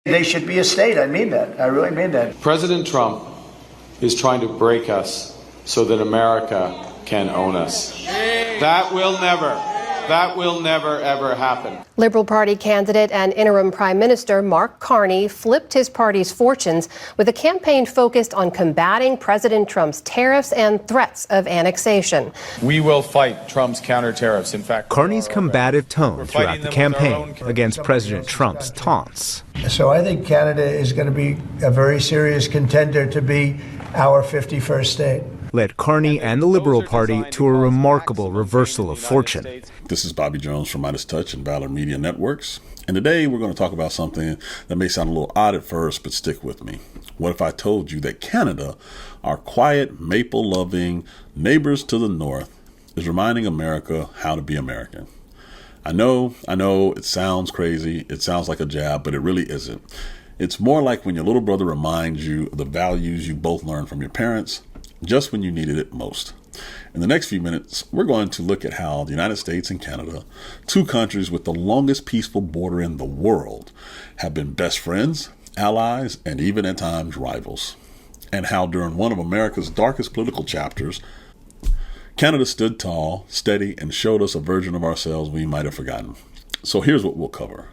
They should be a state. I mean that. I really mean that. President Trump is trying to break us so that America can own us. That will never, ever happen. Liberal Party candidate and interim Prime Minister Mark Carney flipped his party's fortunes with a campaign focused on combating President Trump's tariffs and threats of annexation. We will fight Trump's counter tariffs. In fact, Carney's combative tone throughout the campaign against President Trump's taunts. So I think Canada is going to be a very serious contender to be our 51st state. Led Carney and the Liberal Party to a remarkable reversal of fortune. This is Bobby Jones from Midas Touch and Valor Media Networks. And today we're going to talk about something that may sound a little odd at first, but stick with me. What if I told you that Canada, our quiet, maple-loving neighbors to the north, is reminding America how to be American? I know, it sounds crazy. It sounds like a jab, but it really isn't. It's more like when your little brother reminds you of the values you both learned from your parents, just when you needed it most. In the next few minutes, we're going to look at how the United States and Canada, two countries with the longest peaceful border in the world, have been best friends, allies, and even at times rivals. And how during one of America's darkest political chapters, Canada stood tall, steady, and showed us a version of ourselves we might have forgotten. So here's what we'll cover.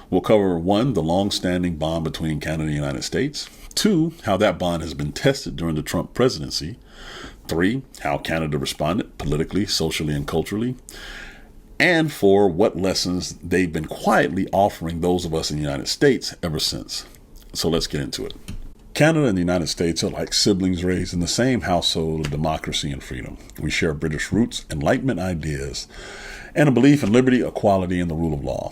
We'll cover 1, the long-standing bond between Canada and the United States. 2, how that bond has been tested during the Trump presidency. 3, how Canada responded politically, socially, and culturally. And 4, what lessons they've been quietly offering those of us in the United States ever since. So let's get into it. Canada and the United States are like siblings raised in the same household of democracy and freedom. We share British roots, Enlightenment ideas, and a belief in liberty, equality, and the rule of law.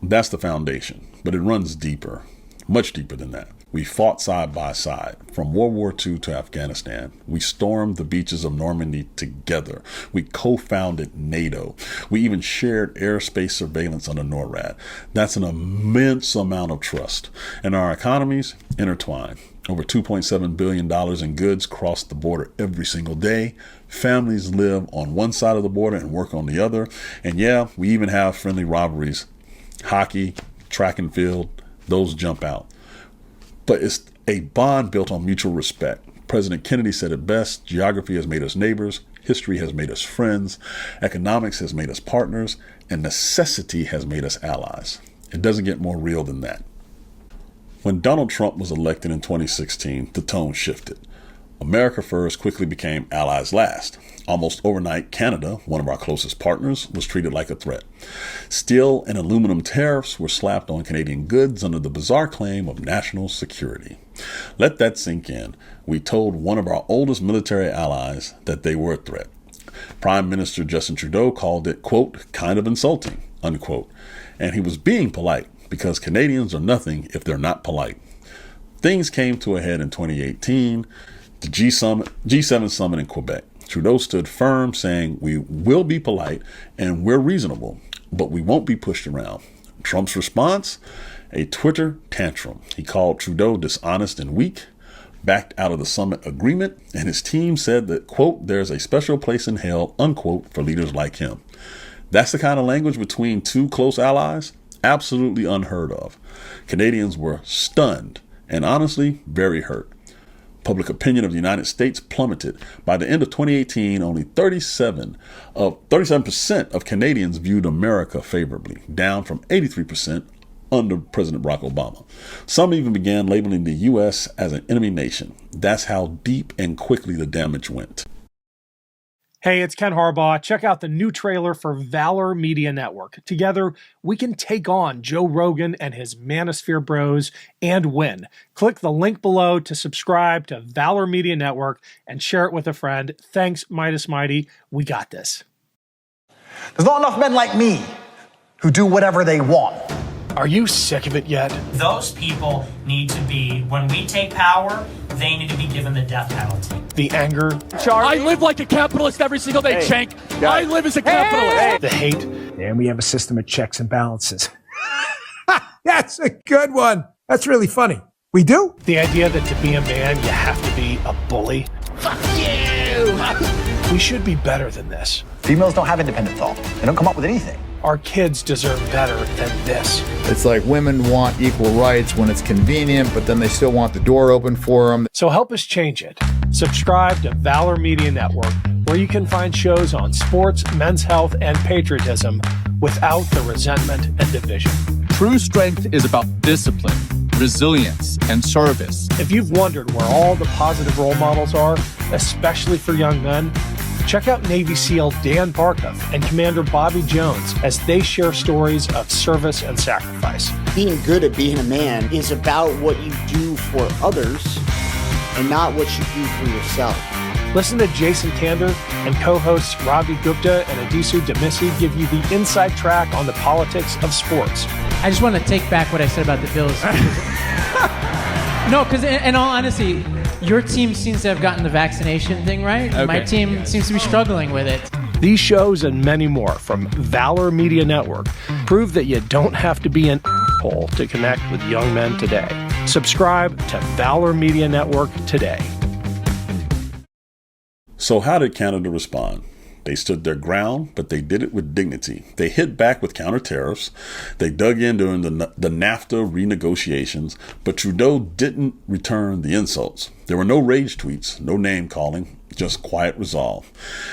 That's the foundation, but it runs deeper, much deeper than that. We fought side by side from World War II to Afghanistan. We stormed the beaches of Normandy together. We co-founded NATO. We even shared airspace surveillance under NORAD. That's an immense amount of trust. And our economies intertwine. Over $2.7 billion in goods cross the border every single day. Families live on one side of the border and work on the other. And yeah, we even have friendly rivalries. Hockey, track and field, those jump out. But it's a bond built on mutual respect. President Kennedy said it best: geography has made us neighbors, history has made us friends, economics has made us partners, and necessity has made us allies. It doesn't get more real than that. When Donald Trump was elected in 2016, the tone shifted. America first quickly became allies last. Almost overnight, Canada, one of our closest partners, was treated like a threat. Steel and aluminum tariffs were slapped on Canadian goods under the bizarre claim of national security. Let that sink in. We told one of our oldest military allies that they were a threat. Prime Minister Justin Trudeau called it, quote, kind of insulting, unquote. And he was being polite, because Canadians are nothing if they're not polite. Things came to a head in 2018, the G7 summit in Quebec. Trudeau stood firm, saying we will be polite and we're reasonable, but we won't be pushed around. Trump's response? A Twitter tantrum. He called Trudeau dishonest and weak, backed out of the summit agreement, and his team said that, quote, there's a special place in hell, unquote, for leaders like him. That's the kind of language between two close allies? Absolutely unheard of. Canadians were stunned and honestly very hurt. Public opinion of the United States plummeted. By the end of 2018, only 37% of Canadians viewed America favorably, down from 83% under President Barack Obama. Some even began labeling the U.S. as an enemy nation. That's how deep and quickly the damage went. Hey, it's Ken Harbaugh. Check out the new trailer for Valor Media Network. Together, we can take on Joe Rogan and his Manosphere Bros and win. Click the link below to subscribe to Valor Media Network and share it with a friend. Thanks, Midas Mighty. We got this. There's not enough men like me who do whatever they want. Are you sick of it yet? Those people need to be, when we take power, they need to be given the death penalty. The anger. Charlie. I live like a capitalist every single day, Cenk. I live as a capitalist. The hate. And we have a system of checks and balances. That's a good one. That's really funny. We do? The idea that to be a man, you have to be a bully. Fuck you! We should be better than this. Females don't have independent thought. They don't come up with anything. Our kids deserve better than this. It's like women want equal rights when it's convenient, but then they still want the door open for them. So help us change it. Subscribe to Valor Media Network, where you can find shows on sports, men's health, and patriotism without the resentment and division. True strength is about discipline, resilience, and service. If you've wondered where all the positive role models are, especially for young men, check out Navy SEAL Dan Barkoff and Commander Bobby Jones as they share stories of service and sacrifice. Being good at being a man is about what you do for others and not what you do for yourself. Listen to Jason Kander and co-hosts Ravi Gupta and Adisu Demisi give you the inside track on the politics of sports. I just want to take back what I said about the Bills. No, because in all honesty, your team seems to have gotten the vaccination thing right. Okay. My team seems to be struggling with it. These shows and many more from Valor Media Network prove that you don't have to be an asshole to connect with young men today. Subscribe to Valor Media Network today. So how did Canada respond? They stood their ground, but they did it with dignity. They hit back with counter tariffs. They dug in during the NAFTA renegotiations, but Trudeau didn't return the insults. There were no rage tweets, no name calling, just quiet resolve.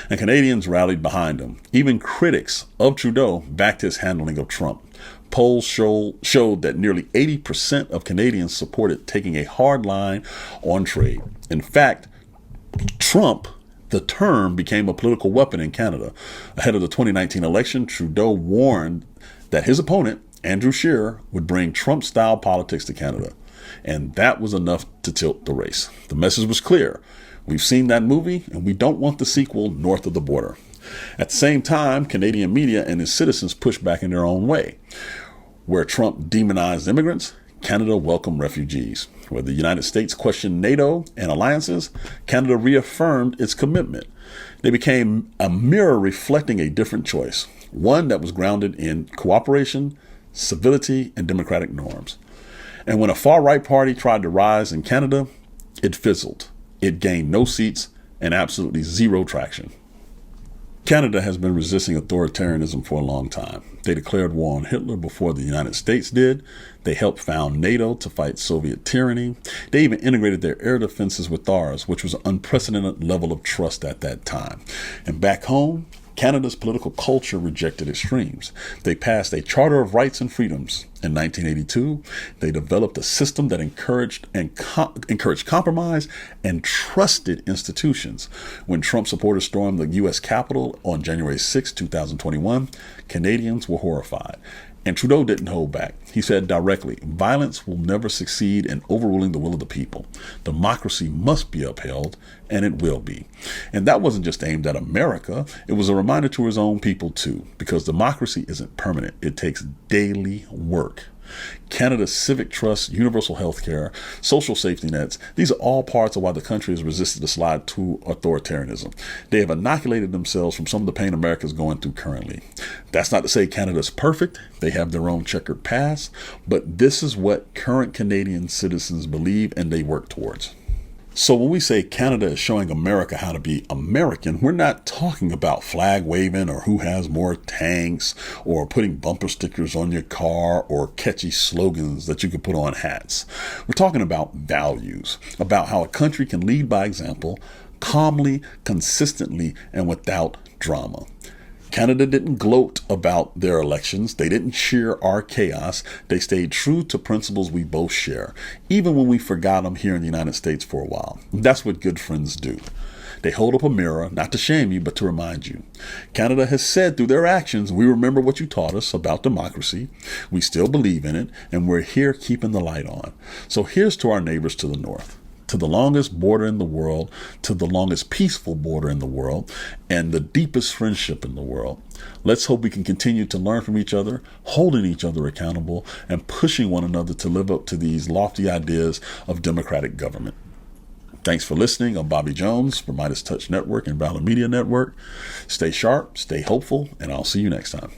And Canadians rallied behind him. Even critics of Trudeau backed his handling of Trump. Polls showed that nearly 80% of Canadians supported taking a hard line on trade. In fact, Trump, the term, became a political weapon in Canada. Ahead of the 2019 election, Trudeau warned that his opponent, Andrew Scheer, would bring Trump-style politics to Canada. And that was enough to tilt the race. The message was clear. We've seen that movie, and we don't want the sequel north of the border. At the same time, Canadian media and its citizens pushed back in their own way. Where Trump demonized immigrants, Canada welcomed refugees. Where the United States questioned NATO and alliances, Canada reaffirmed its commitment. They became a mirror reflecting a different choice, one that was grounded in cooperation, civility, and democratic norms. And when a far-right party tried to rise in Canada, it fizzled. It gained no seats and absolutely zero traction. Canada has been resisting authoritarianism for a long time. They declared war on Hitler before the United States did. They helped found NATO to fight Soviet tyranny. They even integrated their air defenses with ours, which was an unprecedented level of trust at that time. And back home, Canada's political culture rejected extremes. They passed a Charter of Rights and Freedoms. In 1982, they developed a system that encouraged compromise and trusted institutions. When Trump supporters stormed the U.S. Capitol on January 6, 2021, Canadians were horrified. And Trudeau didn't hold back. He said directly, violence will never succeed in overruling the will of the people. Democracy must be upheld, and it will be. And that wasn't just aimed at America. It was a reminder to his own people, too, because democracy isn't permanent. It takes daily work. Canada's civic trust, universal health care, social safety nets, these are all parts of why the country has resisted the slide to authoritarianism. They have inoculated themselves from some of the pain America is going through currently. That's not to say Canada's perfect. They have their own checkered past, but this is what current Canadian citizens believe and they work towards. So when we say Canada is showing America how to be American, we're not talking about flag waving or who has more tanks or putting bumper stickers on your car or catchy slogans that you can put on hats. We're talking about values, about how a country can lead by example, calmly, consistently, and without drama. Canada didn't gloat about their elections. They didn't cheer our chaos. They stayed true to principles we both share, even when we forgot them here in the United States for a while. That's what good friends do. They hold up a mirror, not to shame you, but to remind you. Canada has said through their actions, we remember what you taught us about democracy. We still believe in it, and we're here keeping the light on. So here's to our neighbors to the north. To the longest border in the world, to the longest peaceful border in the world, and the deepest friendship in the world. Let's hope we can continue to learn from each other, holding each other accountable, and pushing one another to live up to these lofty ideas of democratic government. Thanks for listening. I'm Bobby Jones for Midas Touch Network and Valor Media Network. Stay sharp, stay hopeful, and I'll see you next time.